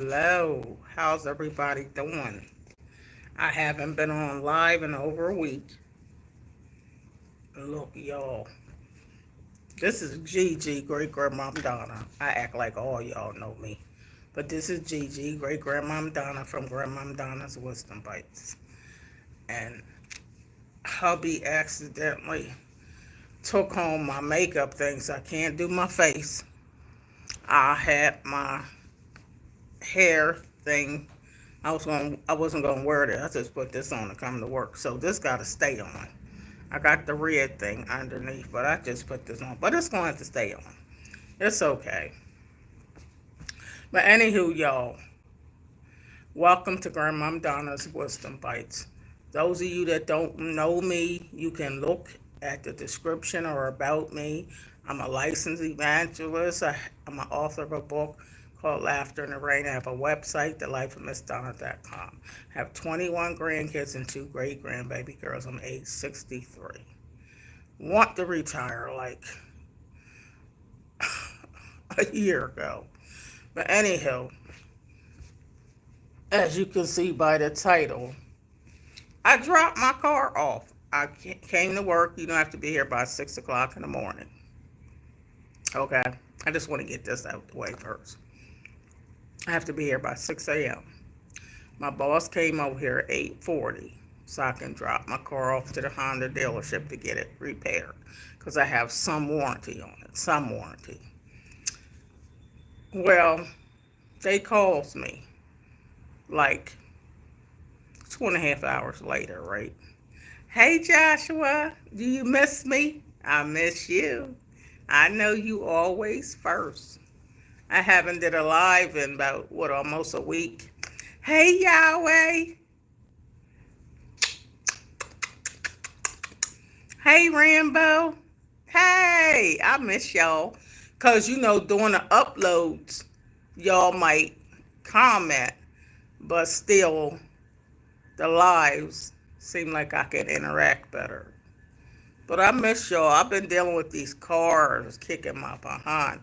Hello, how's everybody doing? I haven't been on live in over a week. Look, y'all, this is Gigi, great grandmom Donna. I act like all y'all know me, but this is Gigi, great grandmom Donna from Grandmom Donna's Wisdom Bites. And hubby accidentally took home my makeup things. I can't do my face. I had my hair thing. I wasn't gonna wear this. I just put this on to come to work. So this gotta stay on. I got the red thing underneath, but I just put this on. But it's going to stay on. It's okay. But anywho, y'all, welcome to Grandmom Donna's Wisdom Bites. Those of you that don't know me, you can look at the description or about me. I'm a licensed evangelist. I'm an author of a book called Laughter in the Rain. I have a website, thelifeofmissdonna.com. I have 21 grandkids and 2 great grandbaby girls. I'm age 63. Want to retire like a year ago. But anyhow, as you can see by the title, I dropped my car off. I came to work. You don't have to be here by 6 o'clock in the morning. Okay? I just want to get this out the way first. I have to be here by 6 a.m. My boss came over here at 8:40 so I can drop my car off to the Honda dealership to get it repaired because I have some warranty on it. Some warranty. Well, they calls me like 2.5 hours later, right? Hey Joshua, do you miss me? I miss you. I know you always first. I haven't did a live in about, almost a week. Hey Yahweh. Hey Rambo. Hey, I miss y'all. Because, doing the uploads, y'all might comment, but still, the lives seem like I can interact better. But I miss y'all. I've been dealing with these cars kicking my behind.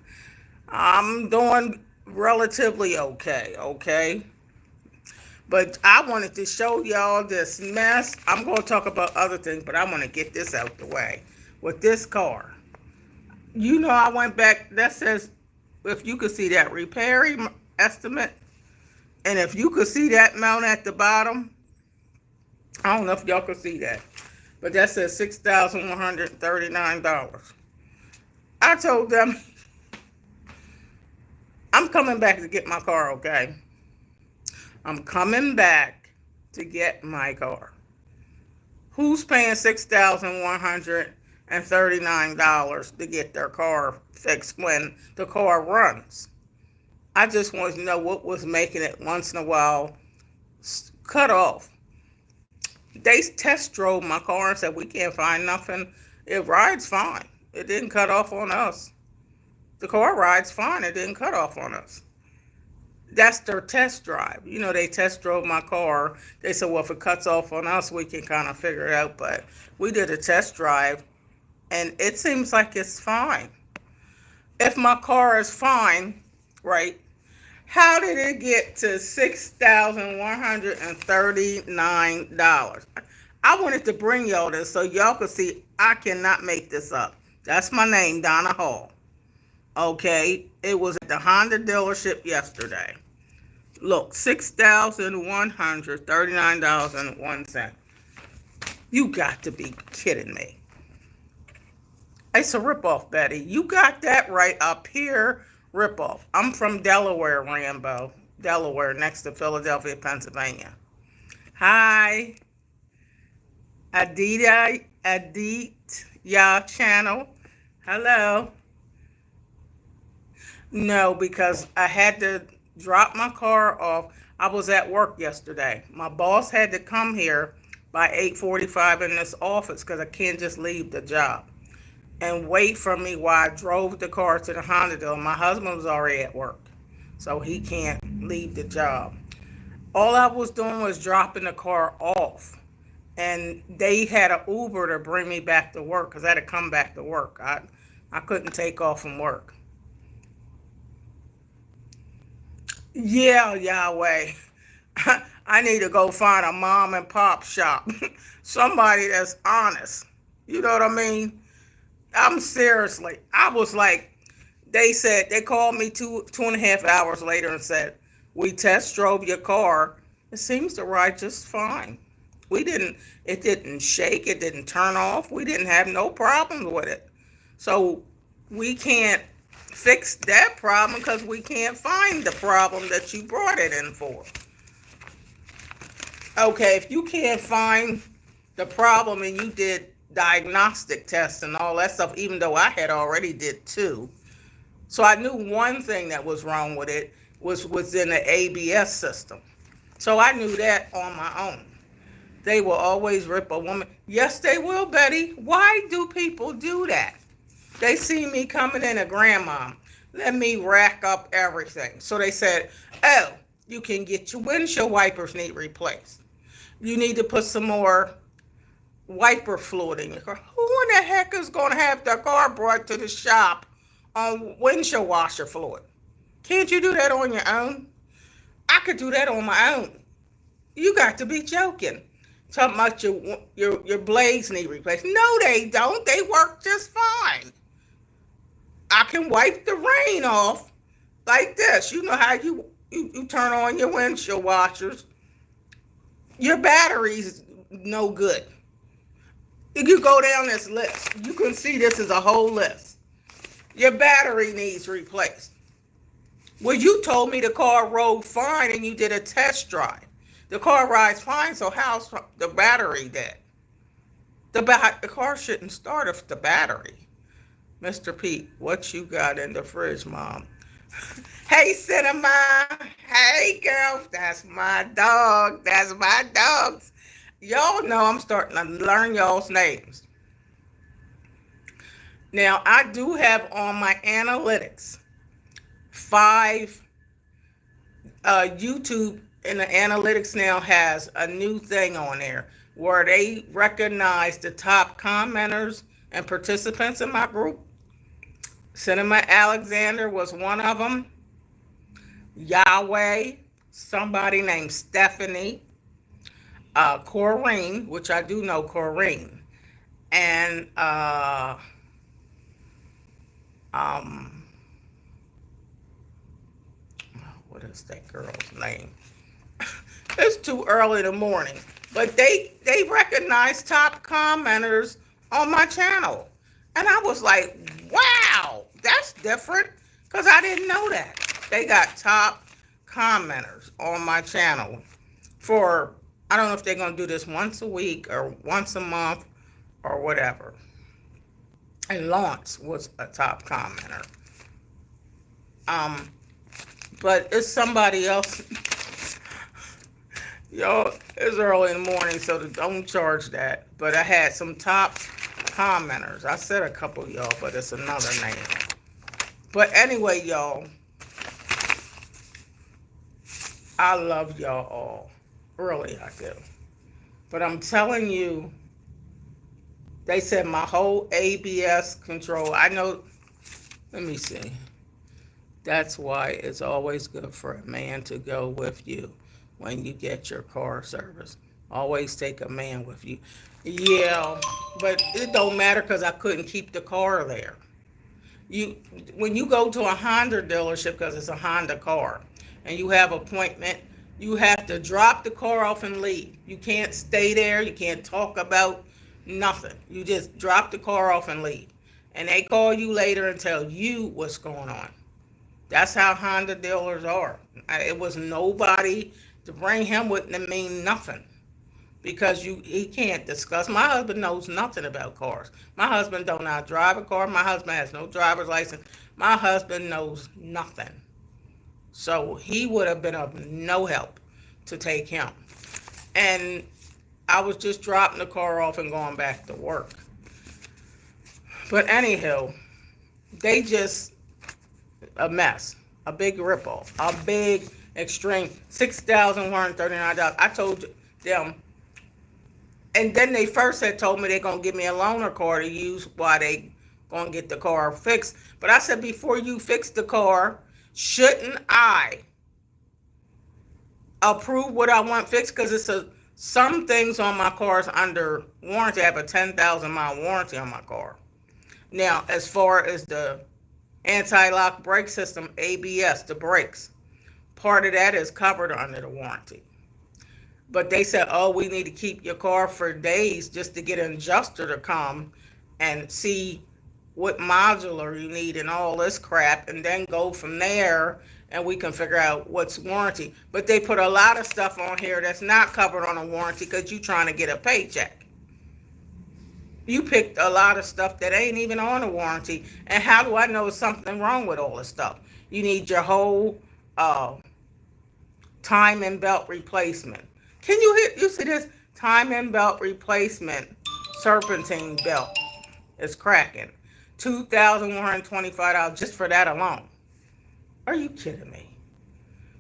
I'm doing relatively okay? But I wanted to show y'all this mess. I'm going to talk about other things, but I want to get this out the way. With this car. I went back, that says, if you could see that repair estimate, and if you could see that amount at the bottom, I don't know if y'all could see that, but that says $6,139. I told them, I'm coming back to get my car, okay? I'm coming back to get my car. Who's paying $6,139 to get their car fixed when the car runs? I just want to know what was making it once in a while cut off. They test drove my car and said, we can't find nothing. It rides fine. It didn't cut off on us. The car rides fine. It didn't cut off on us. That's their test drive. They test drove my car. They said, well, if it cuts off on us, we can kind of figure it out. But we did a test drive, and it seems like it's fine. If my car is fine, right, how did it get to $6,139? I wanted to bring y'all this so y'all could see I cannot make this up. That's my name, Donnalhall. Okay, it was at the Honda dealership yesterday. Look, $6,139.01. You got to be kidding me. It's a ripoff, Betty. You got that right up here. Ripoff. I'm from Delaware, Rambo. Delaware, next to Philadelphia, Pennsylvania. Hi. Y'all channel. Hello. No, because I had to drop my car off. I was at work yesterday. My boss had to come here by 8:45 in this office because I can't just leave the job and wait for me while I drove the car to the Honda dealer. My husband was already at work, so he can't leave the job. All I was doing was dropping the car off, and they had an Uber to bring me back to work because I had to come back to work. I couldn't take off from work. Yeah, Yahweh. I need to go find a mom and pop shop. Somebody that's honest. You know what I mean? I'm seriously. I was like, they called me 2.5 hours later and said, we test drove your car. It seems to ride just fine. It didn't shake, it didn't turn off. We didn't have no problems with it. So we can't fix that problem because we can't find the problem that you brought it in for. Okay, if you can't find the problem and you did diagnostic tests and all that stuff, even though I had already did two, so I knew one thing that was wrong with it was in the ABS system. So I knew that on my own. They will always rip a woman. Yes, they will, Betty. Why do people do that? They see me coming in a grandma. Let me rack up everything. So they said, oh, you can get your windshield wipers need replaced. You need to put some more wiper fluid in your car. Who in the heck is going to have their car brought to the shop on windshield washer fluid? Can't you do that on your own? I could do that on my own. You got to be joking. Talking about your blades need replaced. No, they don't. They work just fine. I can wipe the rain off like this. You know how you turn on your windshield washers. Your battery's no good. If you go down this list, you can see this is a whole list. Your battery needs replaced. Well, you told me the car rode fine and you did a test drive. The car rides fine, so how's the battery dead? The car shouldn't start if the battery. Mr. Pete, what you got in the fridge, Mom? Hey, Cinema. Hey, girl. That's my dog. That's my dogs. Y'all know I'm starting to learn y'all's names. Now, I do have on my analytics 5 YouTube, and the analytics now has a new thing on there where they recognize the top commenters and participants in my group. Cinema Alexander was one of them. Yahweh, somebody named Stephanie, Corrine, which I do know Corrine, and what is that girl's name? It's too early in the morning, but they recognize top commenters on my channel, and I was like, wow, that's different, because I didn't know that. They got top commenters on my channel for, I don't know if they're going to do this once a week or once a month or whatever. And Lawrence was a top commenter. But it's somebody else. Y'all, it's early in the morning, so don't charge that. But I had some top commenters. I said a couple of y'all, but it's another name. But anyway, y'all, I love y'all all. Really, I do. But I'm telling you, they said my whole ABS control, I know, let me see. That's why it's always good for a man to go with you when you get your car serviced. Always take a man with you. Yeah, but it don't matter because I couldn't keep the car there. When you go to a Honda dealership, because it's a Honda car, and you have an appointment, you have to drop the car off and leave. You can't stay there. You can't talk about nothing. You just drop the car off and leave. And they call you later and tell you what's going on. That's how Honda dealers are. It was nobody to bring him wouldn't mean nothing. Because he can't discuss. My husband knows nothing about cars. My husband don't know how to drive a car. My husband has no driver's license. My husband knows nothing. So he would have been of no help to take him. And I was just dropping the car off and going back to work. But anyhow, they just a mess. A big ripoff. A big, extreme, $6,139. I told them. And then they first had told me they're going to give me a loaner car to use while they going to get the car fixed. But I said, before you fix the car, shouldn't I approve what I want fixed because some things on my car is under warranty. I have a 10,000-mile warranty on my car. Now, as far as the anti-lock brake system, ABS, the brakes, part of that is covered under the warranty. But they said, oh, we need to keep your car for days just to get an adjuster to come and see what modular you need and all this crap, and then go from there and we can figure out what's warranty. But they put a lot of stuff on here that's not covered on a warranty because you're trying to get a paycheck. You picked a lot of stuff that ain't even on a warranty. And how do I know there's something wrong with all this stuff? You need your whole time and belt replacement. Can you see this? Time and belt replacement, serpentine belt is cracking. $2,125 just for that alone. Are you kidding me?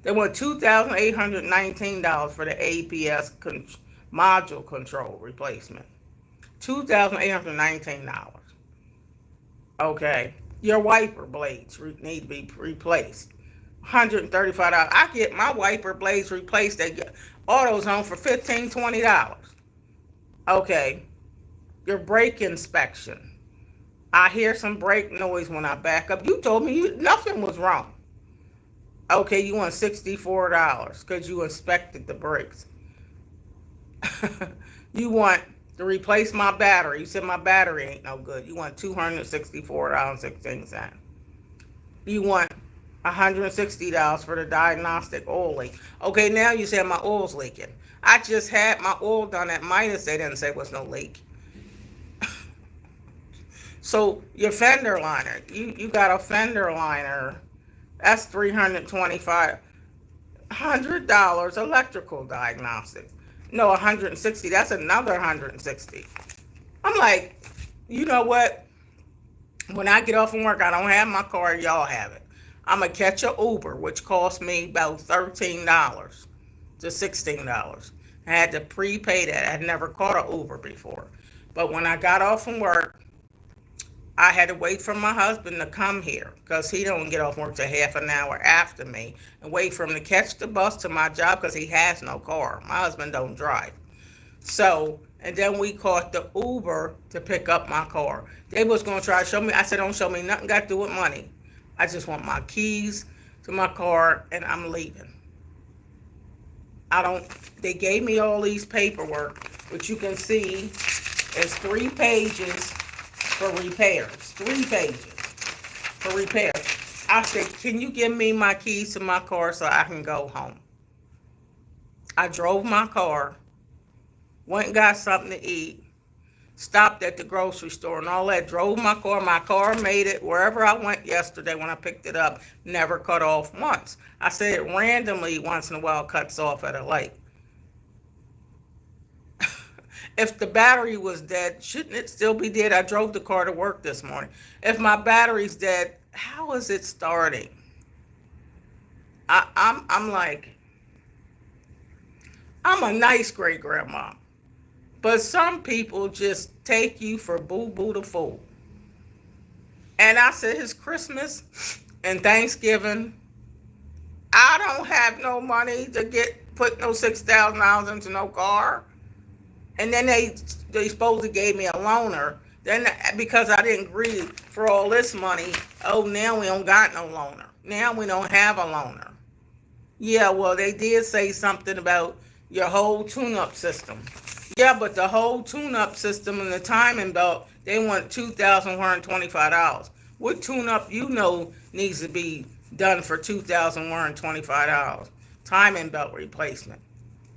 They want $2,819 for the APS module control replacement. $2,819. Okay. Your wiper blades need to be replaced. $135. I get my wiper blades replaced at AutoZone for $15, $20. Okay. Your brake inspection. I hear some brake noise when I back up. You told me nothing was wrong. Okay, you want $64 because you inspected the brakes. You want to replace my battery. You said my battery ain't no good. You want $264.16. You want $160 for the diagnostic oil leak. Okay, now you said my oil's leaking. I just had my oil done at Midas. They didn't say there was no leak. So your fender liner, you got a fender liner. That's $325. $100 electrical diagnostic. No, $160. That's another $160. I'm like, you know what? When I get off from work, I don't have my car. Y'all have it. I'm going to catch an Uber, which cost me about $13 to $16. I had to prepay that. I had never caught an Uber before. But when I got off from work, I had to wait for my husband to come here because he don't get off work till half an hour after me, and wait for him to catch the bus to my job because he has no car. My husband don't drive. So, and then we caught the Uber to pick up my car. They was going to try to show me. I said, don't show me nothing got to do with money. I just want my keys to my car and I'm leaving. They gave me all these paperwork, which you can see is 3 pages for repairs. 3 pages for repairs. I said, can you give me my keys to my car so I can go home? I drove my car, went and got something to eat, stopped at the grocery store and all that, drove my car. My car made it wherever I went yesterday when I picked it up, never cut off once. I said it randomly once in a while cuts off at a light. If the battery was dead, shouldn't it still be dead? I drove the car to work this morning. If my battery's dead, how is it starting? I'm like, I'm a nice great grandma, but some people just take you for boo-boo the fool. And I said, it's Christmas and Thanksgiving. I don't have no money to put no $6,000 into no car. And then they supposedly gave me a loaner. Then because I didn't agree for all this money, oh, now we don't got no loaner. Now we don't have a loaner. Yeah, well, they did say something about your whole tune-up system. Yeah, but the whole tune-up system and the timing belt, they want $2,125. What tune-up needs to be done for $2,125? Timing belt replacement.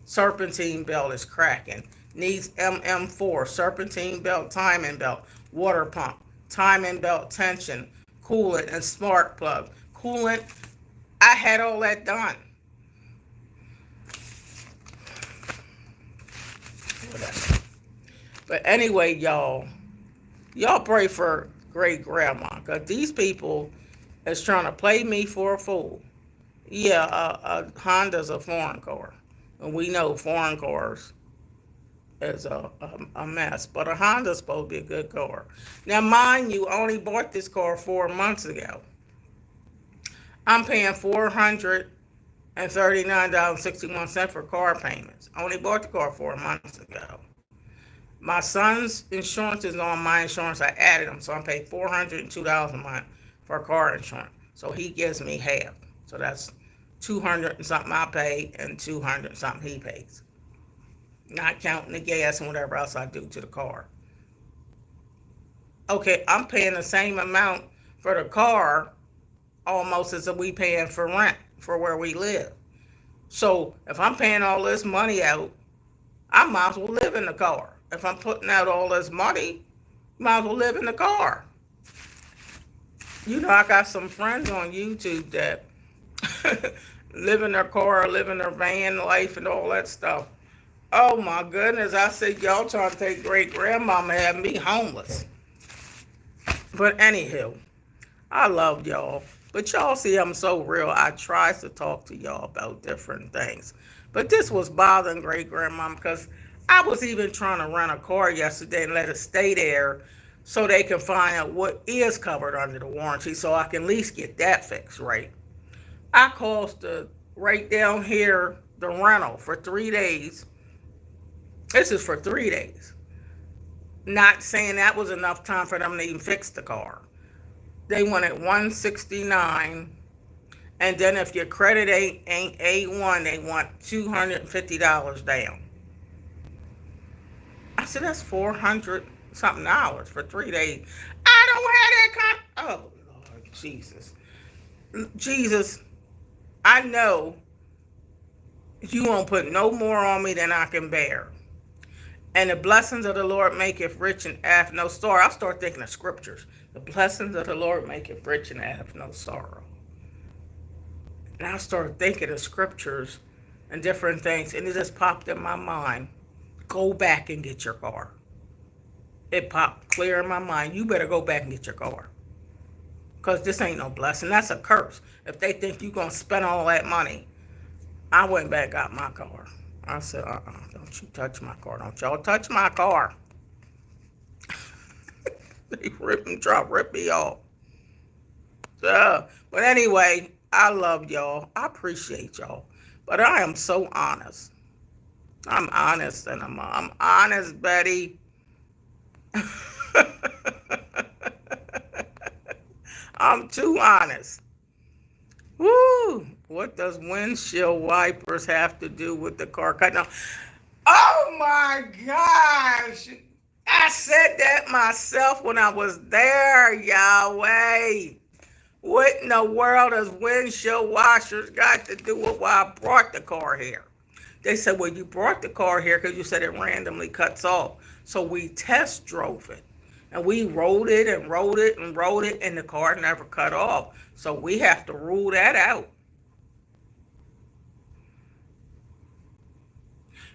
Serpentine belt is cracking. Needs MM4, serpentine belt, timing belt, water pump, timing belt tension, coolant, and spark plug. Coolant, I had all that done. Whatever. But anyway, y'all pray for great grandma, because these people is trying to play me for a fool. Yeah, Honda's a foreign car, and we know foreign cars is a mess, but a Honda's supposed to be a good car. Now, mind you, I only bought this car 4 months ago. I'm paying $450 and $39.61 for car payments. I only bought the car 4 months ago. My son's insurance is on my insurance. I added them, so I'm paying $402 a month for car insurance. So he gives me half. So that's 200 and something I pay and 200 and something he pays. Not counting the gas and whatever else I do to the car. Okay, I'm paying the same amount for the car almost as we paying for rent for where we live. So if I'm paying all this money out, I might as well live in the car. If I'm putting out all this money, might as well live in the car. You know, I got some friends on YouTube that live in their car, live in their van life and all that stuff. Oh my goodness, I said, y'all trying to take great grandmama and have me homeless. But anywho, I love y'all. But y'all see I'm so real. I try to talk to y'all about different things. But this was bothering great grandmama because I was even trying to rent a car yesterday and let it stay there so they can find out what is covered under the warranty so I can at least get that fixed right. I cost right down here the rental for 3 days. This is for 3 days. Not saying that was enough time for them to even fix the car. They wanted $169, and then if your credit ain't A1, they want $250 down. I said, that's 400 something dollars for 3 days. I don't have that kind. Oh Lord Jesus, Jesus, I know you won't put no more on me than I can bear. And the blessings of the Lord maketh rich and hath no sorrow. I start thinking of scriptures. The blessings of the Lord maketh rich and hath no sorrow. And I started thinking of scriptures and different things, and it just popped in my mind. Go back and get your car. It popped clear in my mind. You better go back and get your car. Because this ain't no blessing. That's a curse. If they think you're going to spend all that money. I went back and got my car. I said, don't you touch my car. Don't y'all touch my car. They rip me off. But anyway, I love y'all. I appreciate y'all. But I am so honest. I'm honest, and I'm honest, Betty. I'm too honest. Woo! What does windshield wipers have to do with the car cut? Now, oh my gosh! I said that myself when I was there, Yahweh. What in the world does windshield washers got to do with why I brought the car here? They said, well, you brought the car here because you said it randomly cuts off. So we test drove it. And we rode it and rode it and rode it, and the car never cut off. So we have to rule that out.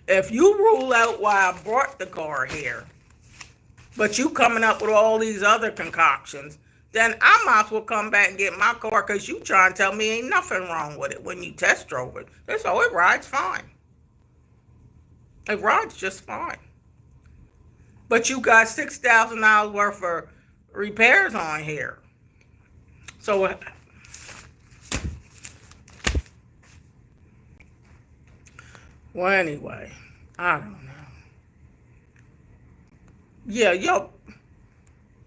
If you rule out why I brought the car here, but you coming up with all these other concoctions, then I might as well come back and get my car because you trying to tell me ain't nothing wrong with it when you test drove it. So it rides fine. It rides just fine. But you got $6,000 worth of repairs on here. So, well, anyway, I don't know.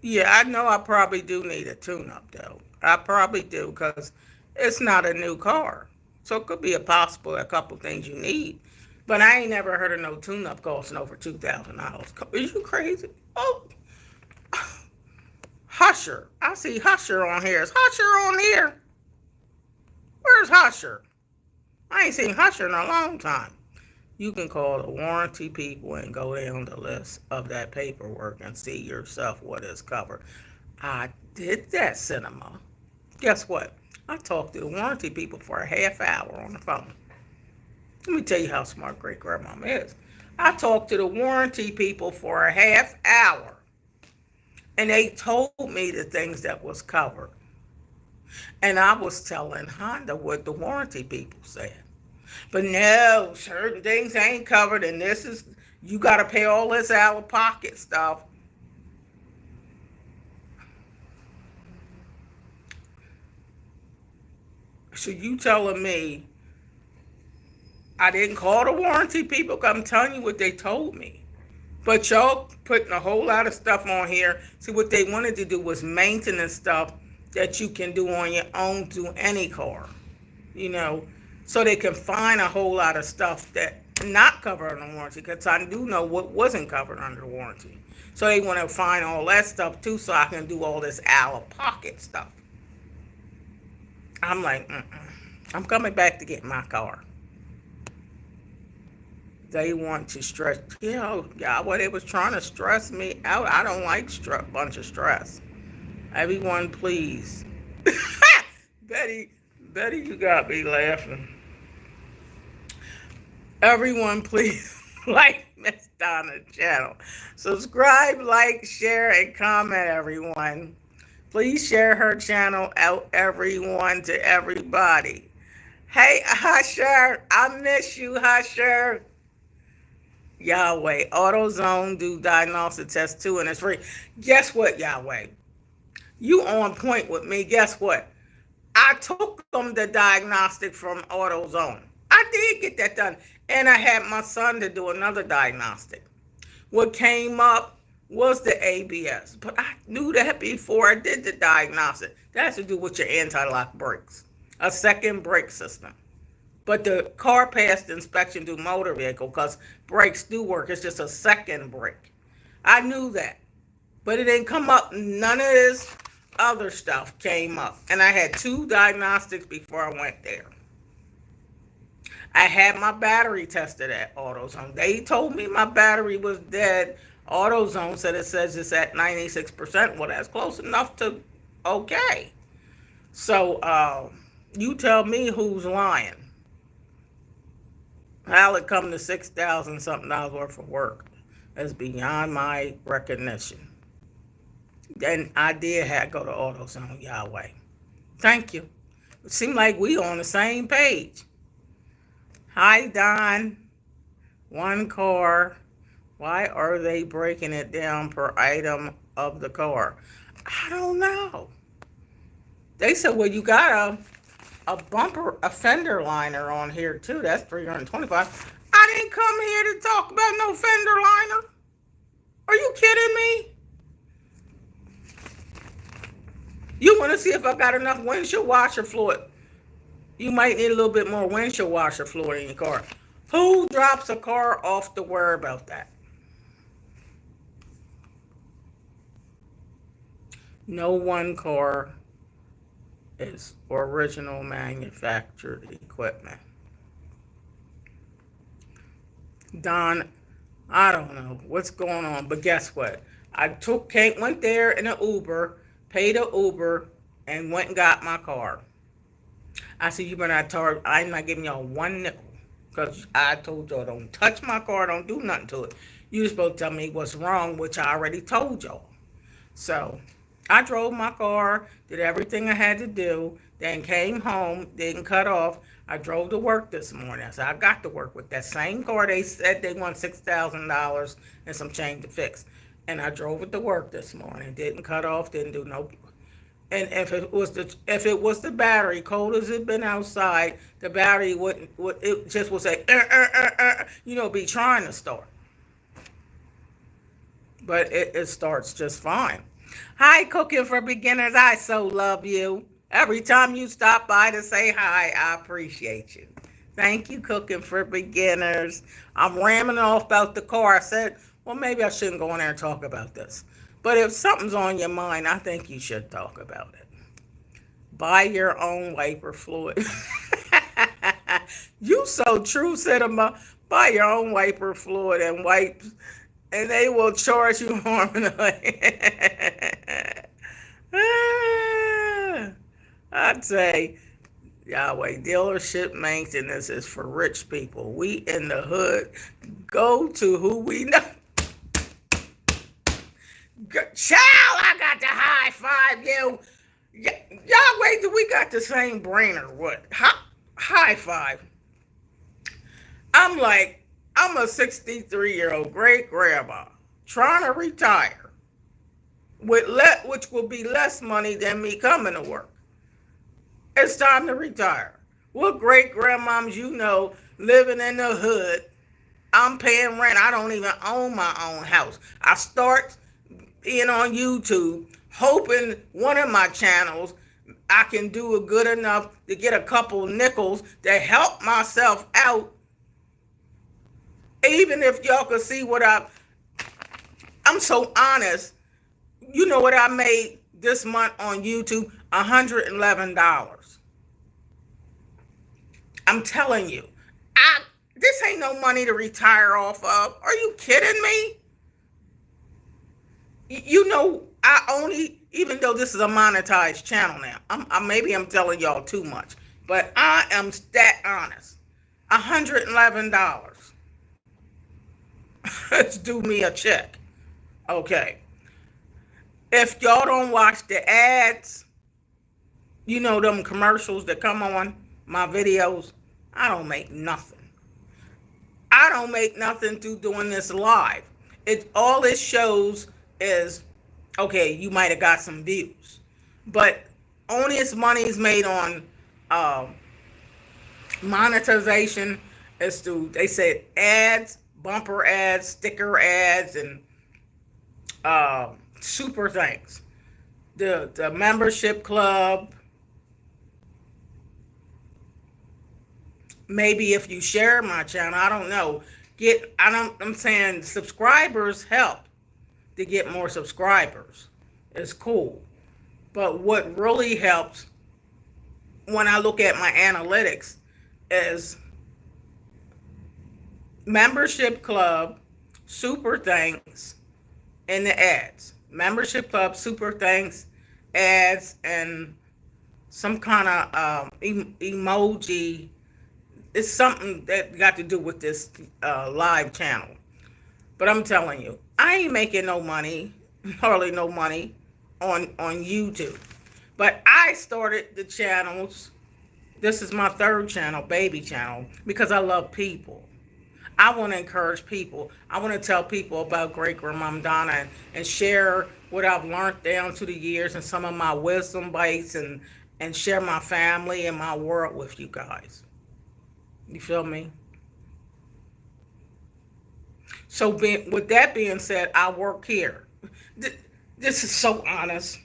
Yeah, I know I probably do need a tune-up, though. I probably do, because it's not a new car. So it could be a couple things you need. But I ain't never heard of no tune-up costing over $2,000. Is you crazy? Oh, Husher. I see Husher on here. Is Husher on here? Where's Husher? I ain't seen Husher in a long time. You can call the warranty people and go down the list of that paperwork and see yourself what is covered. I did that, Cinema. Guess what? I talked to the warranty people for a half hour on the phone. Let me tell you how smart great grandmama is. I talked to the warranty people for a half hour, and they told me the things that was covered. And I was telling Honda what the warranty people said. But no, certain things ain't covered, and you got to pay all this out-of-pocket stuff. So you telling me I didn't call the warranty people. 'Cause I'm telling you what they told me. But y'all putting a whole lot of stuff on here. See, what they wanted to do was maintenance stuff that you can do on your own to any car. You know, so they can find a whole lot of stuff that not covered under warranty. Because I do know what wasn't covered under warranty. So they want to find all that stuff too, so I can do all this out of pocket stuff. I'm like, I'm coming back to get my car. They want to stress, yeah, well, they was trying to stress me out. I don't like bunch of stress. Everyone, please. Betty, you got me laughing. Everyone, please like Miss Donna's channel. Subscribe, like, share, and comment, everyone. Please share her channel out, everyone, to everybody. Hey, Husher, I miss you, Husher. Yahweh, AutoZone do diagnostic test too, and it's free. Guess what, Yahweh? You on point with me. Guess what? I took them the diagnostic from AutoZone. I did get that done. And I had my son to do another diagnostic. What came up was the ABS. But I knew that before I did the diagnostic. That has to do with your anti-lock brakes. A second brake system. But the car passed the inspection through motor vehicle because brakes do work. It's just a second brake. I knew that. But it didn't come up. None of this other stuff came up. And I had 2 diagnostics before I went there. I had my battery tested at AutoZone. They told me my battery was dead. AutoZone said it says it's at 96%. Well, that's close enough to okay. So you tell me who's lying. How it come to $6,000 something worth of work? That's beyond my recognition. Then I did have to go to AutoZone, Yahweh. Thank you. It seemed like we on the same page. Hi, Don. One car. Why are they breaking it down per item of the car? I don't know. They said, well, you got a bumper, a fender liner on here too. That's $325. I didn't come here to talk about no fender liner. Are you kidding me? You want to see if I got enough windshield washer fluid? You might need a little bit more windshield washer fluid in your car. Who drops a car off to worry about that? No one car is original manufactured equipment. Don, I don't know what's going on, but guess what? I went there in an Uber, paid an Uber, and went and got my car. I said, you better not charge. I'm not giving y'all one nickel because I told y'all don't touch my car, don't do nothing to it. You're supposed to tell me what's wrong, which I already told y'all. So I drove my car, did everything I had to do, then came home, didn't cut off. I drove to work this morning. I said, I got to work with that same car. They said they want $6,000 and some change to fix. And I drove it to work this morning. Didn't cut off, didn't do no. And if it was the battery, cold as it been outside, the battery it just would say, be trying to start. But it starts just fine. Hi, Cooking for Beginners. I so love you. Every time you stop by to say hi, I appreciate you. Thank you, Cooking for Beginners. I'm ramming off about the car. I said, well, maybe I shouldn't go in there and talk about this. But if something's on your mind, I think you should talk about it. Buy your own wiper fluid. You so true, Cinema. Buy your own wiper fluid and wipes, and they will charge you harmony. I'd say, Yahweh, dealership maintenance is for rich people. We in the hood go to who we know. Child, I got to high five you. Yahweh, do we got the same brain or what? High five. I'm like, I'm a 63-year-old great grandma trying to retire which will be less money than me coming to work. It's time to retire. What great grandmoms you know living in the hood? I'm paying rent. I don't even own my own house. I start being on YouTube, hoping one of my channels I can do it good enough to get a couple nickels to help myself out. Even if y'all could see what I'm so honest. You know what I made this month on YouTube? $111. I'm telling you, this ain't no money to retire off of. Are you kidding me? You know, I only, even though this is a monetized channel now, maybe I'm telling y'all too much, but I am that honest. $111. Let's do me a check. Okay. If y'all don't watch the ads, you know them commercials that come on my videos, I don't make nothing. I don't make nothing through doing this live. All it shows is, okay, you might have got some views, but only its money is made on monetization is through, they said, ads, bumper ads, sticker ads, and super things. The membership club. Maybe if you share my channel, I don't know. I'm saying subscribers help to get more subscribers. It's cool. But what really helps when I look at my analytics is membership club, super thanks, and the ads. Membership club, super thanks, ads, and some kind of emoji. It's something that got to do with this live channel. But I'm telling you, I ain't making no money, hardly no money on YouTube. But I started the channels. This is my third channel, baby channel, because I love people. I want to encourage people. I want to tell people about great grandmom Donna and share what I've learned down through the years and some of my wisdom bites and share my family and my world with you guys. You feel me? So with that being said, I work here. This is so honest.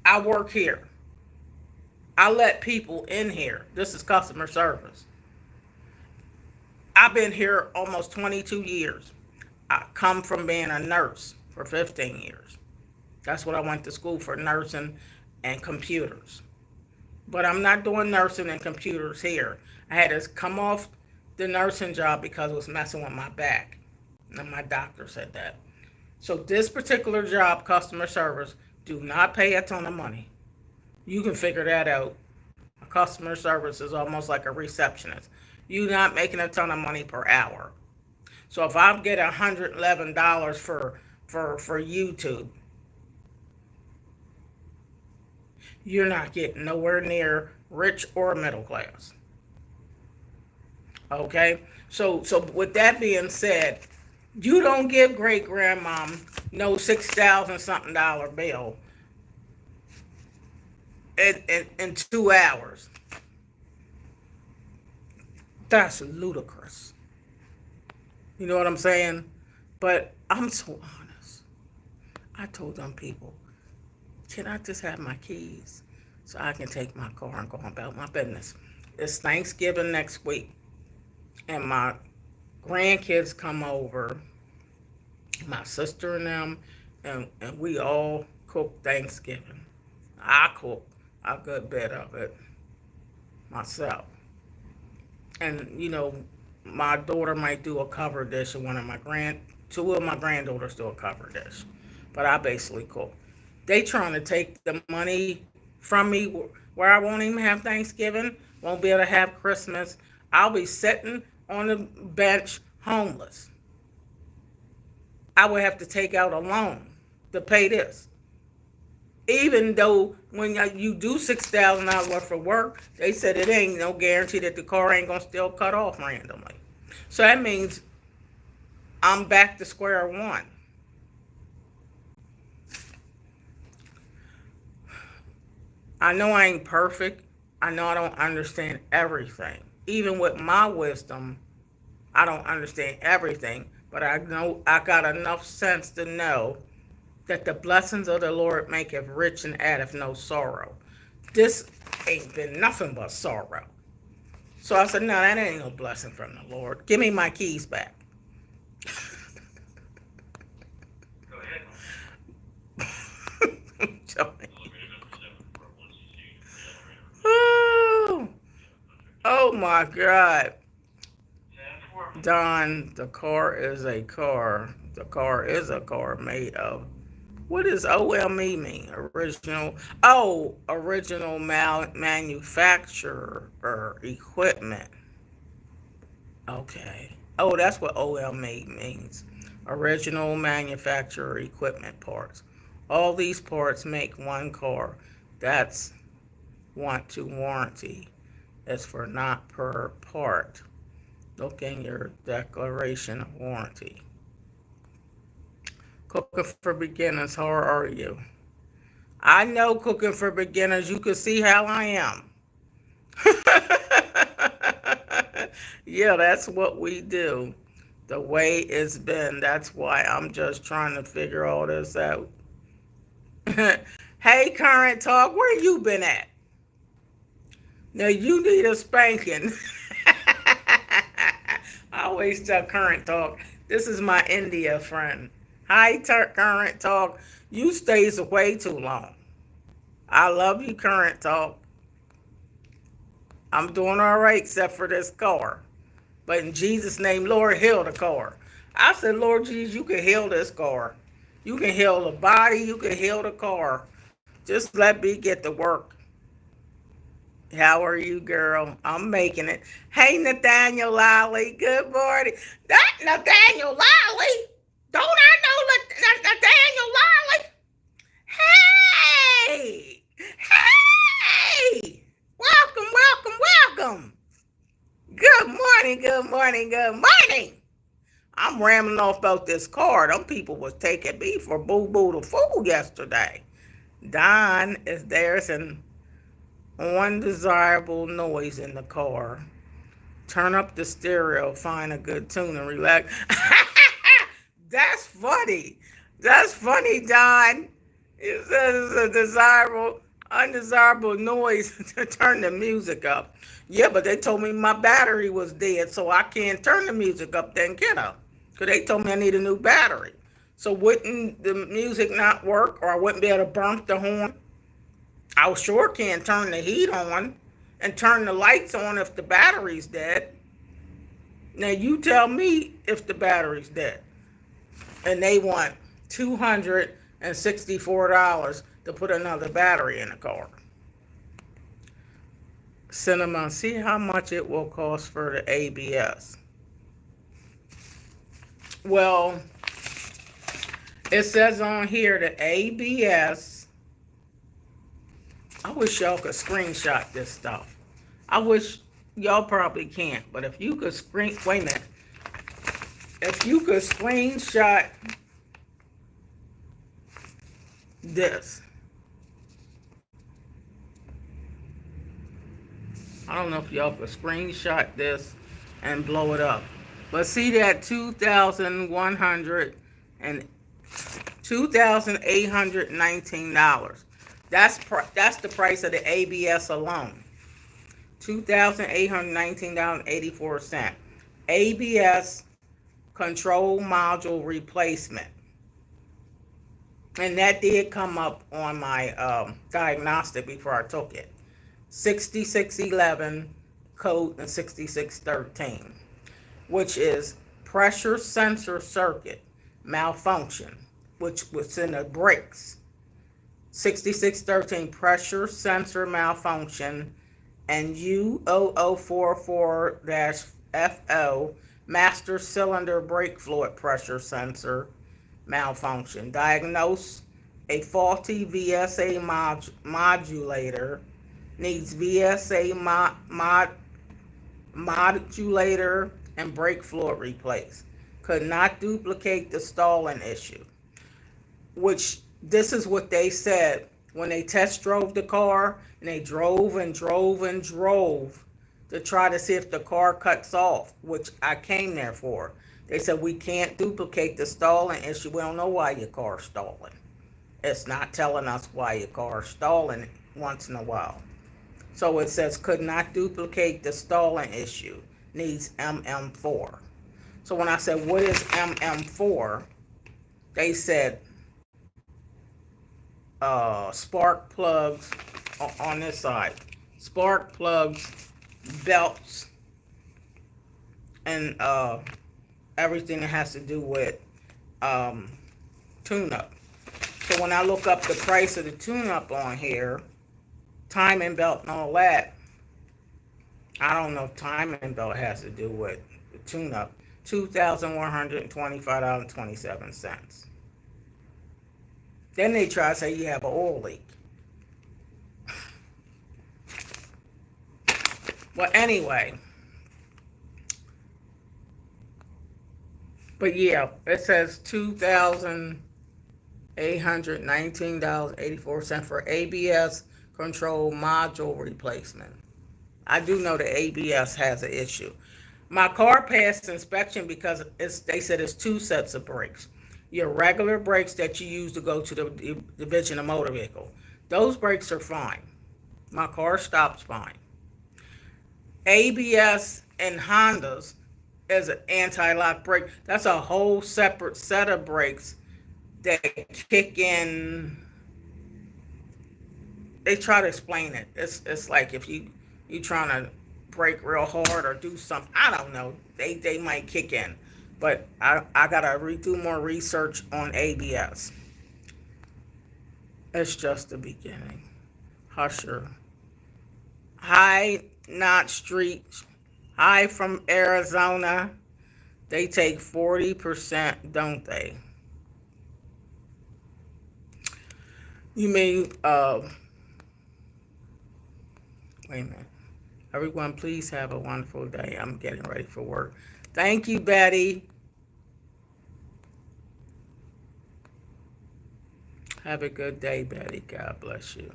I work here. I let people in here. This is customer service. I've been here almost 22 years. I come from being a nurse for 15 years. That's what I went to school for, nursing and computers. But I'm not doing nursing and computers here. I had to come off the nursing job because it was messing with my back. And my doctor said that. So this particular job, customer service, do not pay a ton of money. You can figure that out. A customer service is almost like a receptionist. You're not making a ton of money per hour. So if I get $111 for YouTube, you're not getting nowhere near rich or middle class. Okay? So with that being said, you don't give great grandmom no $6,000 something bill in 2 hours. That's ludicrous. You know what I'm saying? But I'm so honest. I told them people, can I just have my keys so I can take my car and go about my business? It's Thanksgiving next week, and my grandkids come over, my sister and them, and we all cook Thanksgiving. I cook a good bit of it myself. And, you know, my daughter might do a cover dish, and two of my granddaughters do a cover dish. But I basically cook. They trying to take the money from me where I won't even have Thanksgiving, won't be able to have Christmas. I'll be sitting on the bench homeless. I would have to take out a loan to pay this. Even though when you do $6,000 worth of work, they said it ain't no guarantee that the car ain't going to still cut off randomly. So that means I'm back to square one. I know I ain't perfect. I know I don't understand everything. Even with my wisdom, I don't understand everything, but I know I got enough sense to know that the blessings of the Lord maketh rich and addeth no sorrow. This ain't been nothing but sorrow. So I said, no, that ain't no blessing from the Lord. Give me my keys back. I'm telling you. Oh, oh my God. Don, the car is a car. The car is a car made of. What does OME mean? Original. Oh, original manufacturer or equipment. Okay. Oh, that's what OME means. Original manufacturer equipment parts. All these parts make one car. That's want to warranty. It's for not per part. Look in your declaration of warranty. Cooking for beginners, how are you? I know cooking for beginners. You can see how I am. Yeah, that's what we do. The way it's been. That's why I'm just trying to figure all this out. Hey, Current Talk, where you been at? Now you need a spanking. I always tell Current Talk, this is my India friend. Hi, Current Talk. You stays away too long. I love you, Current Talk. I'm doing all right except for this car. But in Jesus' name, Lord, heal the car. I said, Lord Jesus, you can heal this car. You can heal the body. You can heal the car. Just let me get to work. How are you, girl? I'm making it. Hey, Nathaniel Lally. Good morning. That Nathaniel Lally? Don't I know Nathaniel Lally? Hey! Hey! Welcome, welcome, welcome. Good morning, good morning, good morning. I'm rambling off about this car. Them people was taking me for boo-boo the fool yesterday. Don is there's an undesirable noise in the car. Turn up the stereo, find a good tune and relax. That's funny. That's funny, Don. It says it's a undesirable noise to turn the music up. Yeah, but they told me my battery was dead, so I can't turn the music up then, can I? Because they told me I need a new battery. So wouldn't the music not work, or I wouldn't be able to bump the horn? I sure can't turn the heat on and turn the lights on if the battery's dead. Now you tell me if the battery's dead. And they want $264 to put another battery in the car. Cinema, see how much it will cost for the ABS. Well, it says on here the ABS. I wish y'all could screenshot this stuff. I wish y'all probably can't, but if you could wait a minute. If you could screenshot this. I don't know if y'all could screenshot this and blow it up. But see that $2,819. That's the price of the ABS alone. $2,819.84. ABS control module replacement. And that did come up on my diagnostic before I took it. 6611 code and 6613, which is pressure sensor circuit malfunction, which was in the brakes. 6613 pressure sensor malfunction and U0044-FO master cylinder brake fluid pressure sensor malfunction. Diagnose a faulty VSA modulator. Needs VSA modulator and brake fluid replaced. Could not duplicate the stalling issue. Which this is what they said when they test drove the car, and they drove and drove and drove to try to see if the car cuts off, which I came there for. They said, we can't duplicate the stalling issue. We don't know why your car's stalling. It's not telling us why your car's stalling once in a while. So it says, could not duplicate the stalling issue. Needs MM4. So when I said, what is MM4? They said, spark plugs on this side. Spark plugs, belts, and everything that has to do with tune-up. So when I look up the price of the tune-up on here, timing belt and all that, I don't know if timing belt has to do with the tune-up. $2,125.27. Then they try to say you have an oil leak. Well, anyway. But yeah, it says $2,819.84 for ABS control module replacement. I do know the ABS has an issue. My car passed inspection because they said it's two sets of brakes. Your regular brakes that you use to go to the division of motor vehicle. Those brakes are fine. My car stops fine. ABS in Hondas is an anti-lock brake. That's a whole separate set of brakes that kick in. They try to explain it. It's like if you trying to brake real hard or do something. I don't know. They might kick in. But I gotta do more research on ABS. It's just the beginning. Husher. High Knot Street. Hi from Arizona. They take 40%, don't they? You mean, wait a minute. Everyone, please have a wonderful day. I'm getting ready for work. Thank you, Betty. Have a good day, Betty. God bless you.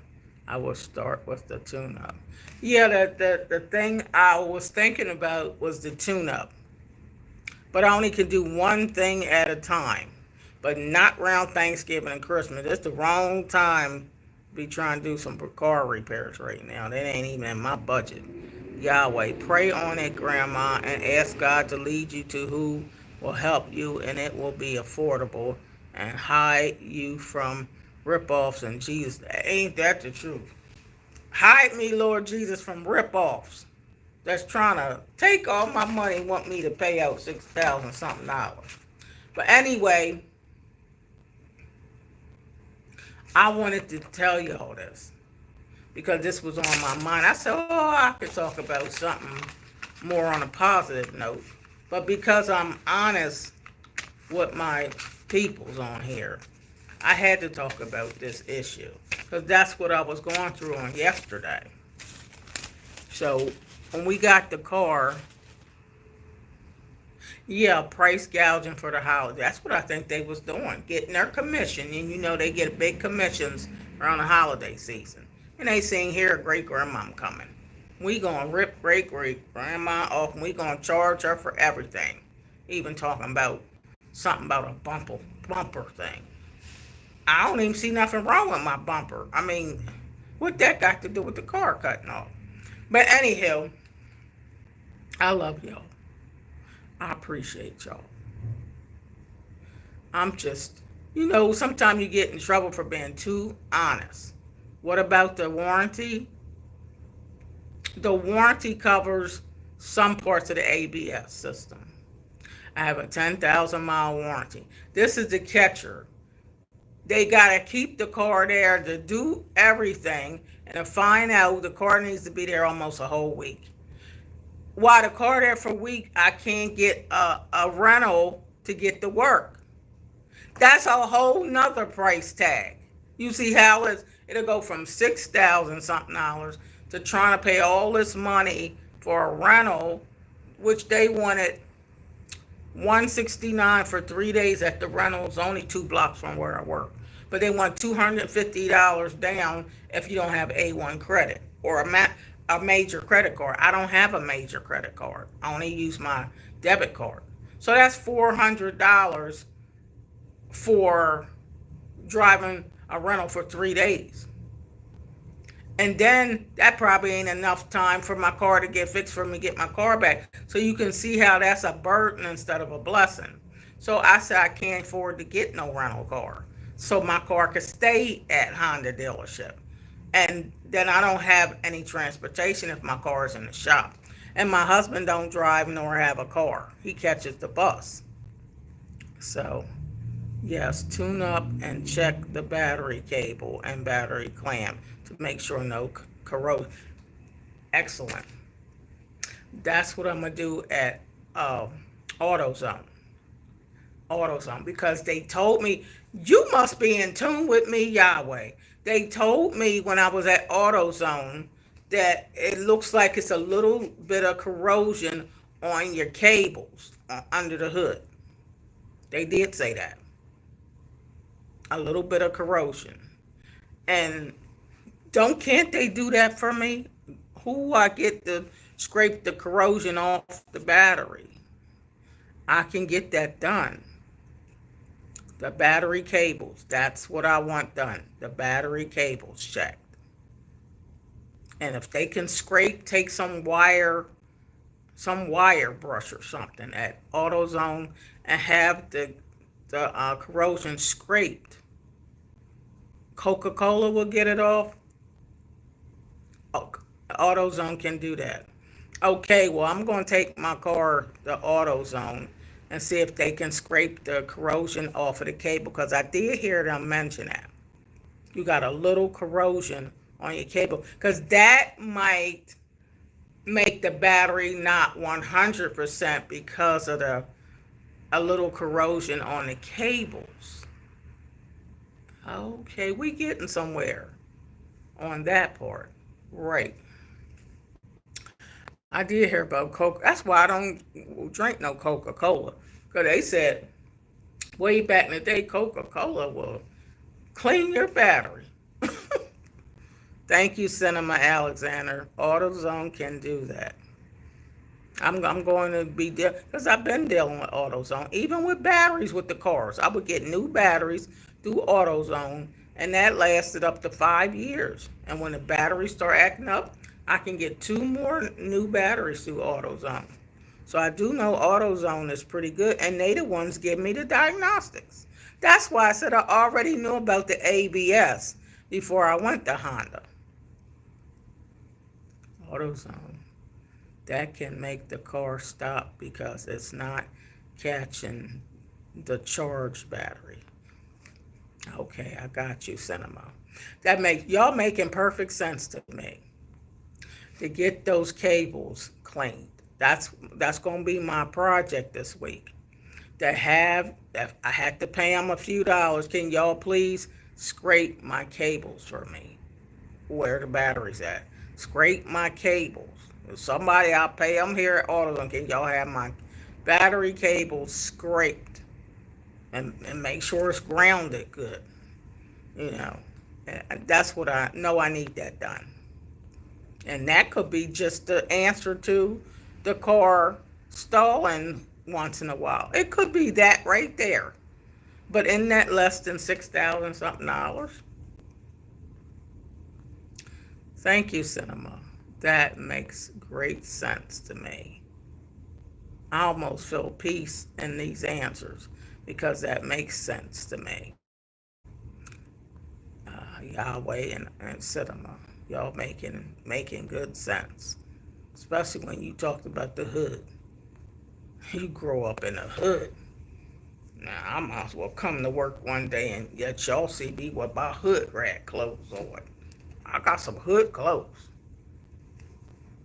I will start with the tune-up. Yeah, the thing I was thinking about was the tune-up. But I only can do one thing at a time. But not around Thanksgiving and Christmas. It's the wrong time to be trying to do some car repairs right now. That ain't even in my budget. Yahweh, pray on it, Grandma, and ask God to lead you to who will help you, and it will be affordable and hide you from rip-offs and Jesus. Ain't that the truth? Hide me, Lord Jesus, from rip-offs that's trying to take all my money and want me to pay out $6,000 something dollars. But anyway, I wanted to tell you all this because this was on my mind. I said, I could talk about something more on a positive note. But because I'm honest with my peoples on here, I had to talk about this issue because that's what I was going through on yesterday. So when we got the car, yeah, price gouging for the holiday. That's what I think they was doing, getting their commission. And you know they get big commissions around the holiday season. And they seen here, great-grandma coming. We gonna rip great-grandma off and we gonna charge her for everything. Even talking about something about a bumper thing. I don't even see nothing wrong with my bumper. I mean, what that got to do with the car cutting off? But anyhow, I love y'all. I appreciate y'all. I'm just, sometimes you get in trouble for being too honest. What about the warranty? The warranty covers some parts of the ABS system. I have a 10,000 mile warranty. This is the catcher. They got to keep the car there to do everything and to find out the car needs to be there almost a whole week. While the car there for a week, I can't get a rental to get to work. That's a whole nother price tag. You see how it'll go from $6,000 something dollars to trying to pay all this money for a rental, which they wanted $169 for 3 days at the rental. It's only 2 blocks from where I work. but they want $250 down if you don't have A1 credit or a major credit card. I don't have a major credit card. I only use my debit card. So that's $400 for driving a rental for 3 days. And then that probably ain't enough time for my car to get fixed for me to get my car back. So you can see how that's a burden instead of a blessing. So I said I can't afford to get no rental car. So my car could stay at Honda dealership. And then I don't have any transportation if my car is in the shop. And my husband don't drive nor have a car. He catches the bus. So yes, tune up and check the battery cable and battery clamp to make sure no corrosion. Excellent. That's what I'm going to do at AutoZone. AutoZone, because they told me, you must be in tune with me, Yahweh. They told me when I was at AutoZone that it looks like it's a little bit of corrosion on your cables under the hood. They did say that. A little bit of corrosion. And can't they do that for me? Who I get to scrape the corrosion off the battery? I can get that done. The battery cables, that's what I want done. The battery cables checked. And if they can take some wire brush or something at AutoZone and have the corrosion scraped, Coca-Cola will get it off. Oh, AutoZone can do that. Okay, well, I'm going to take my car to AutoZone and see if they can scrape the corrosion off of the cable, because I did hear them mention that. You got a little corrosion on your cable, because that might make the battery not 100% because of a little corrosion on the cables. Okay, we getting somewhere on that part. Right. I did hear about Coca. That's why I don't drink no Coca-Cola. Because they said way back in the day, Coca-Cola will clean your battery. Thank you, Cinema Alexander. AutoZone can do that. I'm going to be there because I've been dealing with AutoZone, even with batteries with the cars. I would get new batteries through AutoZone, and that lasted up to 5 years. And when the batteries start acting up, I can get 2 more new batteries through AutoZone. So I do know AutoZone is pretty good, and they the ones give me the diagnostics. That's why I said I already knew about the ABS before I went to Honda. AutoZone. That can make the car stop because it's not catching the charged battery. Okay, I got you, Cinema. Y'all making perfect sense to me. To get those cables cleaned. That's going to be my project this week. I had to pay them a few dollars. Can y'all please scrape my cables for me? Where the battery's at. Scrape my cables. If somebody, I'll pay them here at AutoZone. Can y'all have my battery cables scraped? And make sure it's grounded good. You know. And that's what I know. I need that done. And that could be just the answer to the car stalling once in a while. It could be that right there. But isn't that less than $6,000 something? Thank you, Cinema. That makes great sense to me. I almost feel peace in these answers because that makes sense to me. Yahweh and Cinema, y'all making good sense, especially when you talked about the hood. You grow up in the hood. Now I might as well come to work one day and yet y'all see me with my hood rat clothes on. I got some hood clothes.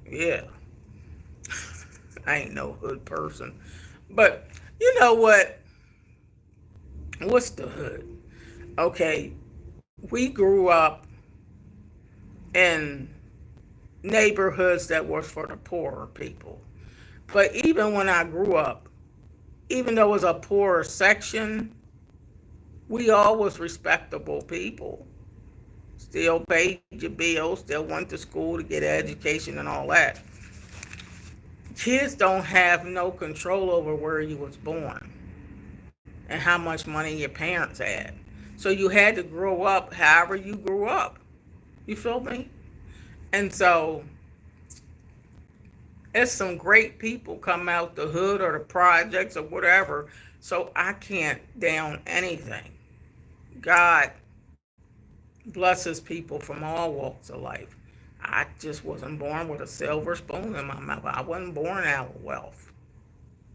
Yeah. I ain't no hood person. But you know what? What's the hood? Okay, we grew up in neighborhoods that were for the poorer people. But even when I grew up, even though it was a poorer section, We all was respectable people. Still paid your bills, still went to school to get an education and all that. Kids don't have no control over where you was born and how much money your parents had. So you had to grow up however you grew up. You feel me? And so there's some great people come out the hood or the projects or whatever. So I can't down anything. God blesses people from all walks of life. I just wasn't born with a silver spoon in my mouth. I wasn't born out of wealth.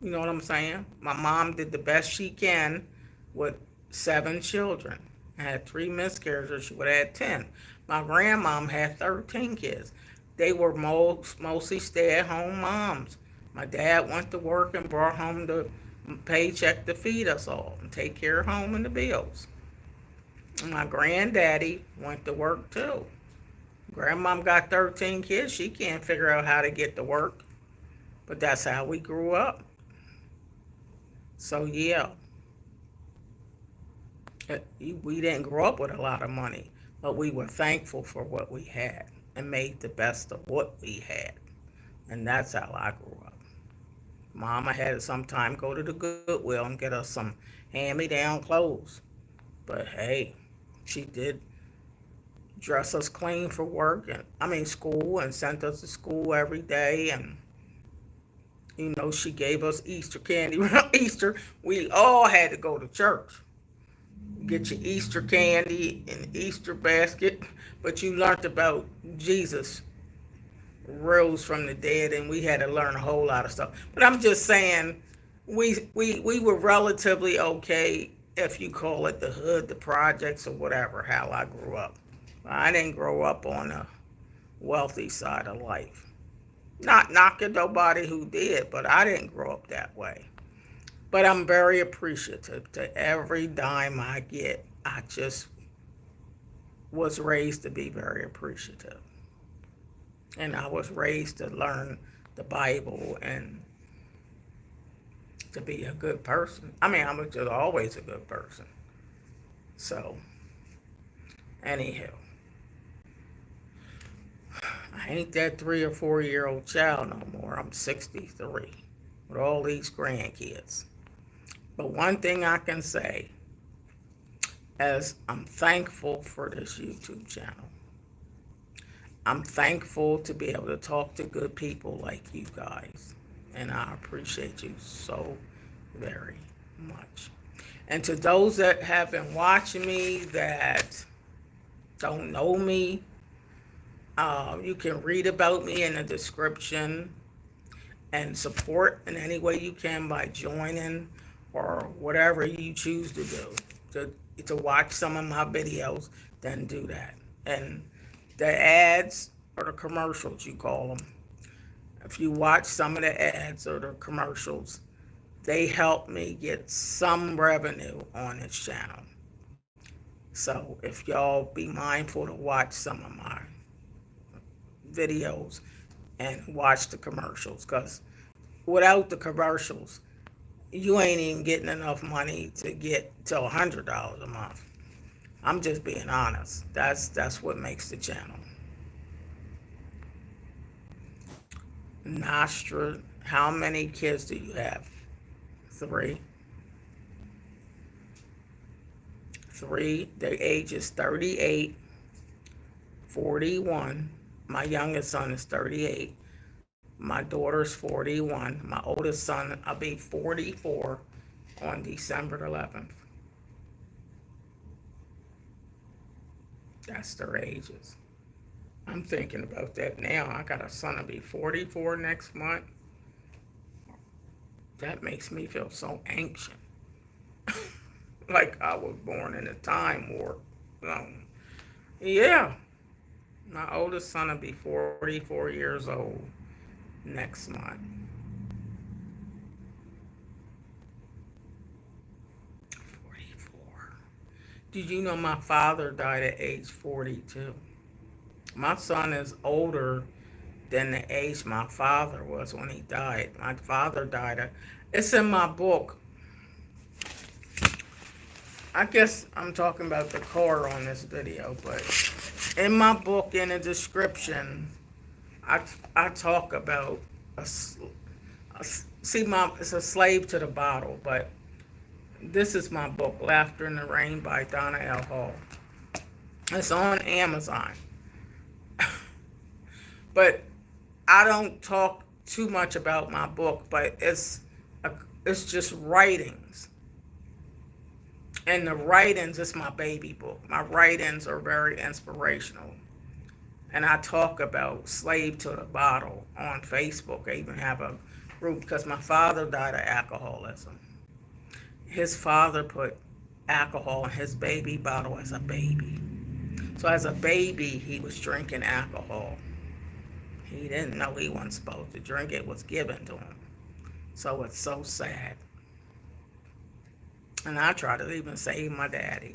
You know what I'm saying? My mom did the best she can with 7 children. I had 3 miscarriages. She would have had 10. My grandmom had 13 kids. They were mostly stay-at-home moms. My dad went to work and brought home the paycheck to feed us all and take care of home and the bills. My granddaddy went to work too. Grandmom got 13 kids. She can't figure out how to get to work. But that's how we grew up. So yeah, we didn't grow up with a lot of money, but we were thankful for what we had and made the best of what we had. And that's how I grew up. Mama had to sometime go to the Goodwill and get us some hand-me-down clothes. But hey, she did dress us clean for work and school, and sent us to school every day. And she gave us Easter candy around Easter. We all had to go to church, get your Easter candy and Easter basket. But you learned about Jesus rose from the dead, and we had to learn a whole lot of stuff. But I'm just saying, we were relatively okay, if you call it the hood, the projects, or whatever, how I grew up. I didn't grow up on the wealthy side of life. Not knocking nobody who did, but I didn't grow up that way. But I'm very appreciative to every dime I get. I just was raised to be very appreciative. And I was raised to learn the Bible and to be a good person. I was just always a good person. So, anyhow, I ain't that 3 or 4 year old child no more. I'm 63 with all these grandkids. But one thing I can say is I'm thankful for this YouTube channel. I'm thankful to be able to talk to good people like you guys. And I appreciate you so very much. And to those that have been watching me that don't know me, you can read about me in the description and support in any way you can by joining or whatever you choose to do. To watch some of my videos, then do that. And the ads or the commercials, you call them. If you watch some of the ads or the commercials, they help me get some revenue on this channel. So if y'all be mindful to watch some of my videos and watch the commercials, because without the commercials, you ain't even getting enough money to get to $100 a month. I'm just being honest. That's what makes the channel. Nostra, how many kids do you have? 3. 3. Their age is 38, 41. My youngest son is 38. My daughter's 41. My oldest son, I'll be 44 on December 11th. That's their ages. I'm thinking about that now. I got a son to be 44 next month. That makes me feel so anxious. Like I was born in a time warp. Yeah. My oldest son will be 44 years old next month. 44. Did you know my father died at age 42? My son is older than the age my father was when he died. My father died it's in my book. I guess I'm talking about the car on this video, but in my book, in the description, I, I talk about see, it's a slave to the bottle, but this is my book, Laughter in the Rain by Donnalhall. It's on Amazon. But I don't talk too much about my book, but it's just writings. And the writings is my baby book. My writings are very inspirational. And I talk about Slave to the Bottle on Facebook. I even have a group because my father died of alcoholism. His father put alcohol in his baby bottle as a baby. So as a baby, he was drinking alcohol. He didn't know he wasn't supposed to drink. It was given to him. So it's so sad. And I tried to even save my daddy.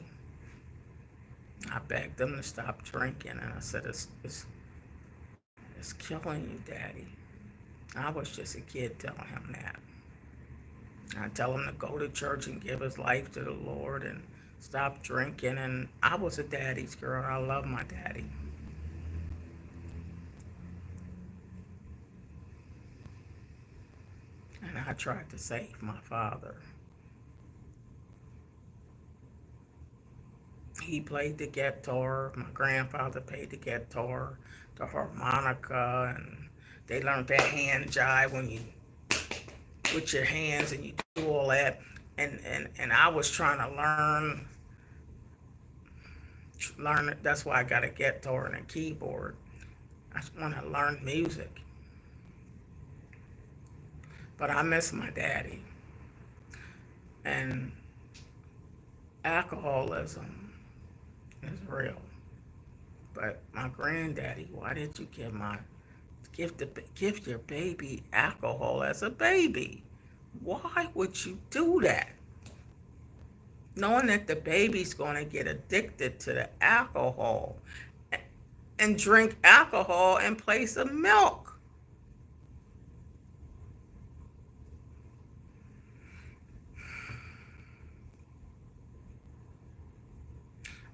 I begged him to stop drinking, and I said, it's killing you, Daddy. I was just a kid telling him that. I tell him to go to church and give his life to the Lord and stop drinking. And I was a daddy's girl. I love my daddy. And I tried to save my father. He played the guitar. My grandfather played the guitar, the harmonica, and they learned that hand jive when you with your hands and you do all that. And I was trying to learn it. That's why I got a guitar and a keyboard. I just want to learn music. But I miss my daddy. And alcoholism is real. But my granddaddy, why did you give your baby alcohol as a baby? Why would you do that? Knowing that the baby's going to get addicted to the alcohol and drink alcohol in place of milk.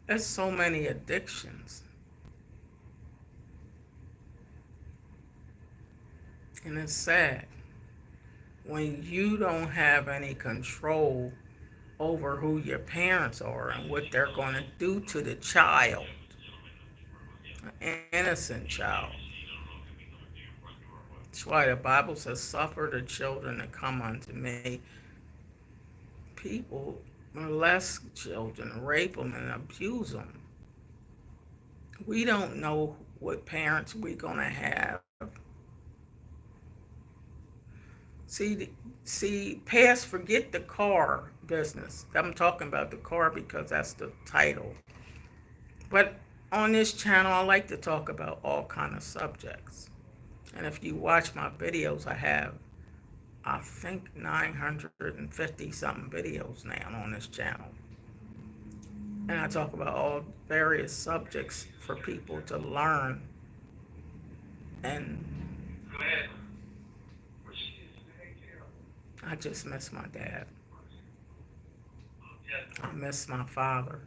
There's so many addictions. And it's sad when you don't have any control over who your parents are and what they're going to do to the child, an innocent child. That's why the Bible says, suffer the children to come unto me. People molest children, rape them, and abuse them. We don't know what parents we're going to have. Forget the car business. I'm talking about the car because that's the title. But on this channel, I like to talk about all kind of subjects. And if you watch my videos, I think 950 something videos now on this channel. And I talk about all various subjects for people to learn. And I just miss my dad. I miss my father.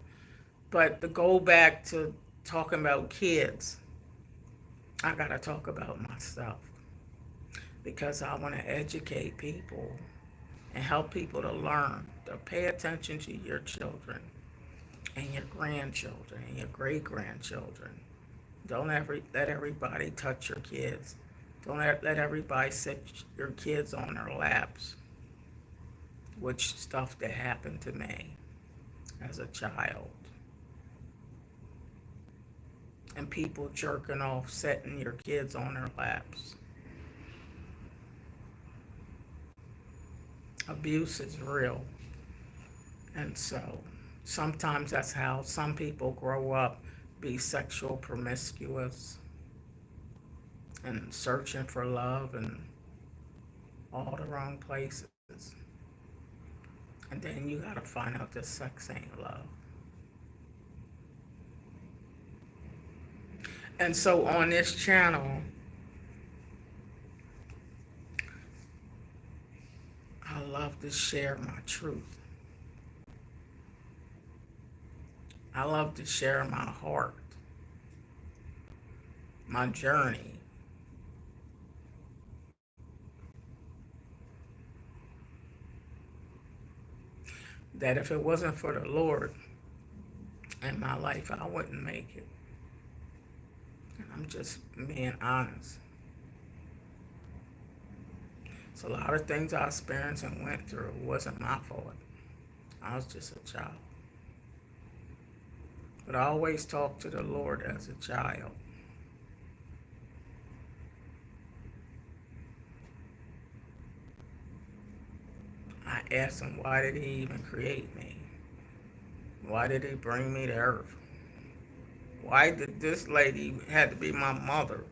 But to go back to talking about kids, I got to talk about myself. Because I want to educate people and help people to learn, to pay attention to your children and your grandchildren and your great-grandchildren. Don't let everybody touch your kids. Don't let everybody sit your kids on their laps, which stuff that happened to me as a child. And people jerking off, setting your kids on their laps. Abuse is real. And so sometimes that's how some people grow up, be sexual promiscuous and searching for love in all the wrong places. And then you gotta find out that sex ain't love. And so on this channel, I love to share my truth. I love to share my heart, my journey. That if it wasn't for the Lord in my life, I wouldn't make it. And I'm just being honest. So a lot of things I experienced and went through wasn't my fault. I was just a child. But I always talked to the Lord as a child. I asked him, why did he even create me? Why did he bring me to earth? Why did this lady had to be my mother?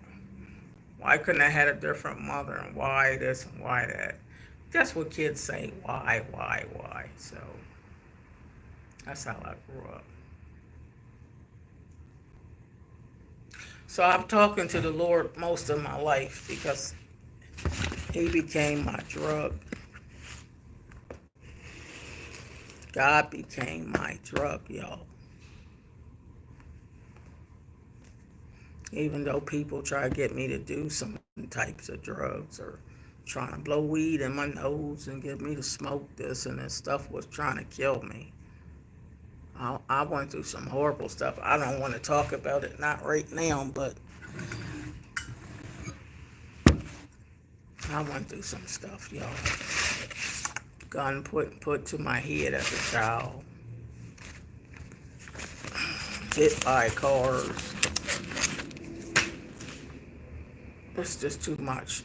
Why couldn't I had a different mother? And why this and why that? That's what kids say, why? So that's how I grew up. So I'm talking to the Lord most of my life because he became my drug. God became my drug, y'all. Even though people try to get me to do some types of drugs or trying to blow weed in my nose and get me to smoke this and this stuff was trying to kill me. I went through some horrible stuff. I don't want to talk about it, not right now, but I went through some stuff, y'all. Gun put to my head as a child. Hit by cars. It's just too much.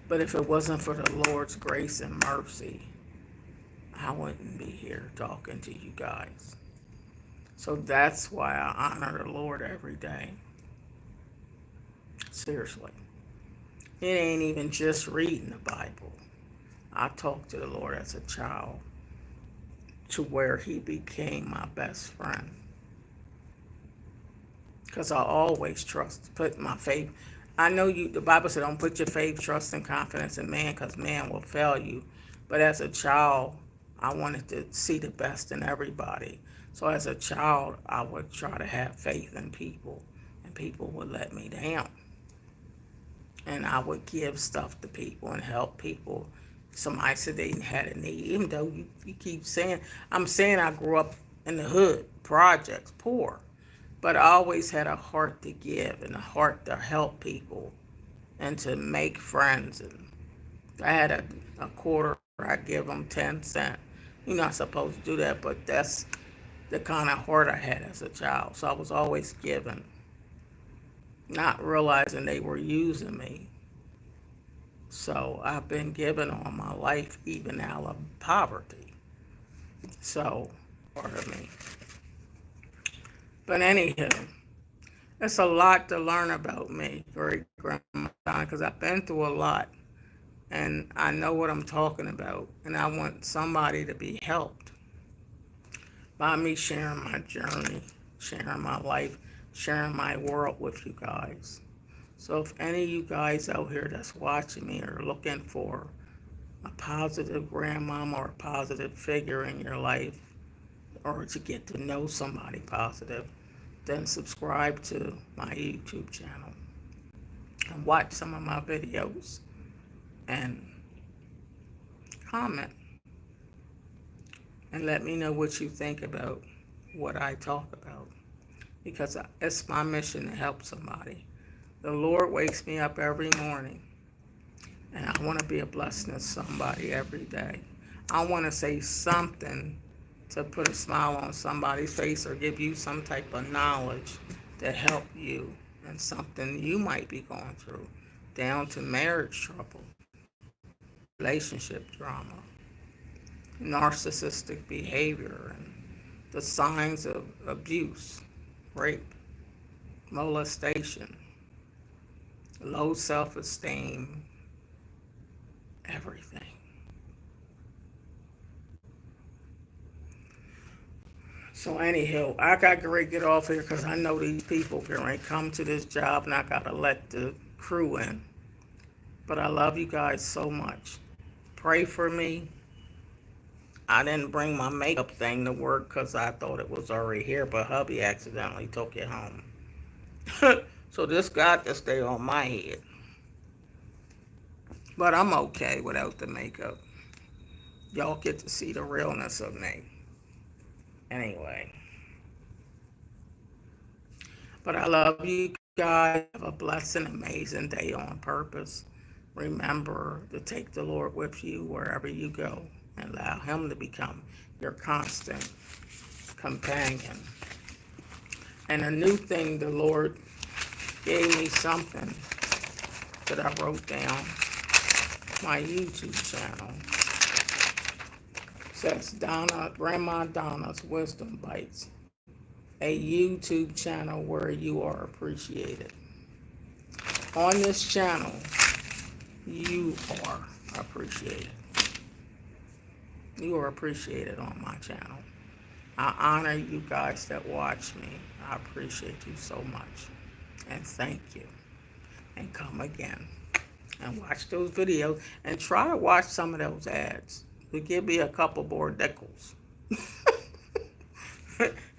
But if it wasn't for the Lord's grace and mercy, I wouldn't be here talking to you guys. So that's why I honor the Lord every day. Seriously. It ain't even just reading the Bible. I talked to the Lord as a child to where he became my best friend. Because I always put my faith. I know the Bible said don't put your faith, trust, and confidence in man because man will fail you. But as a child, I wanted to see the best in everybody. So as a child, I would try to have faith in people, and people would let me down. And I would give stuff to people and help people. Somebody said they had a need, even though you keep saying, I'm saying I grew up in the hood, projects, poor. But I always had a heart to give and a heart to help people and to make friends. And I had a quarter, I give them 10 cents. You're not supposed to do that, but that's the kind of heart I had as a child. So I was always giving, not realizing they were using me. So I've been giving all my life, even out of poverty. So, pardon me. But anywho, it's a lot to learn about me, great grandma, because I've been through a lot. And I know what I'm talking about. And I want somebody to be helped by me sharing my journey, sharing my life, sharing my world with you guys. So if any of you guys out here that's watching me are looking for a positive grandmama or a positive figure in your life, or to get to know somebody positive, then subscribe to my YouTube channel and watch some of my videos and comment and let me know what you think about what I talk about, because it's my mission to help somebody. The Lord wakes me up every morning, and I want to be a blessing to somebody every day. I want to say something to put a smile on somebody's face or give you some type of knowledge to help you in something you might be going through, down to marriage trouble, relationship drama, narcissistic behavior, and the signs of abuse, rape, molestation, low self-esteem, everything. So anyhow, I got to get off here because I know these people can come to this job and I got to let the crew in. But I love you guys so much. Pray for me. I didn't bring my makeup thing to work because I thought it was already here, but hubby accidentally took it home. So this got to stay on my head. But I'm okay without the makeup. Y'all get to see the realness of me. Anyway. But I love you guys. Have a blessed and amazing day on purpose. Remember to take the Lord with you wherever you go and allow him to become your constant companion. And a new thing, the Lord gave me something that I wrote down. My YouTube channel. It says Grandma Donna's Wisdom Bites. A YouTube channel where you are appreciated. On this channel, you are appreciated. You are appreciated on my channel. I honor you guys that watch me. I appreciate you so much. And thank you. And come again. And watch those videos. And try to watch some of those ads. It'll give me a couple more nickels.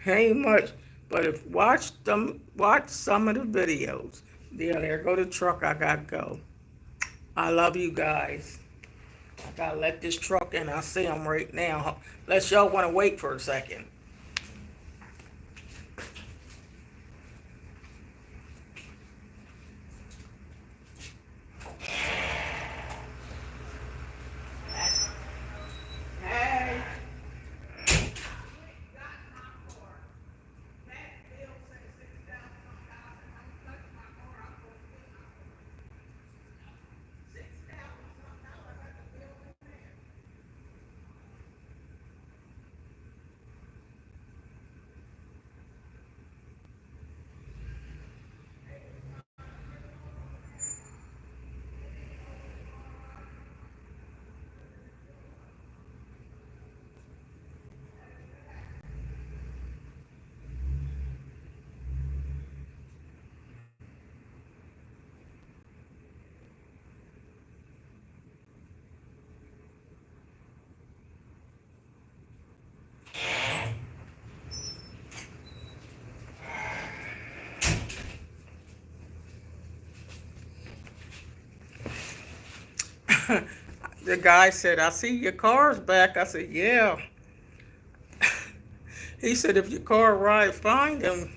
Ain't much. But if watch some of the videos. Yeah, there go the truck. I gotta go. I love you guys. I gotta let this truck in. I see them right now. Unless y'all want to wait for a second. Hey. The guy said, I see your car's back. I said, yeah. He said, if your car arrived, find him.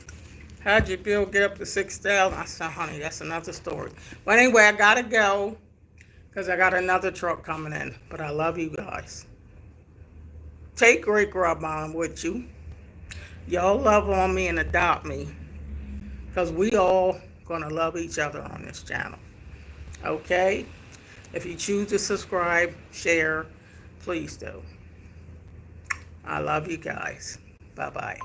How'd your bill get up to $6,000? I said, honey, that's another story. But anyway, I gotta go because I got another truck coming in. But I love you guys. Take great grandma with you. Y'all love on me and adopt me because we all gonna love each other on this channel. Okay? If you choose to subscribe, share, please do. I love you guys. Bye-bye.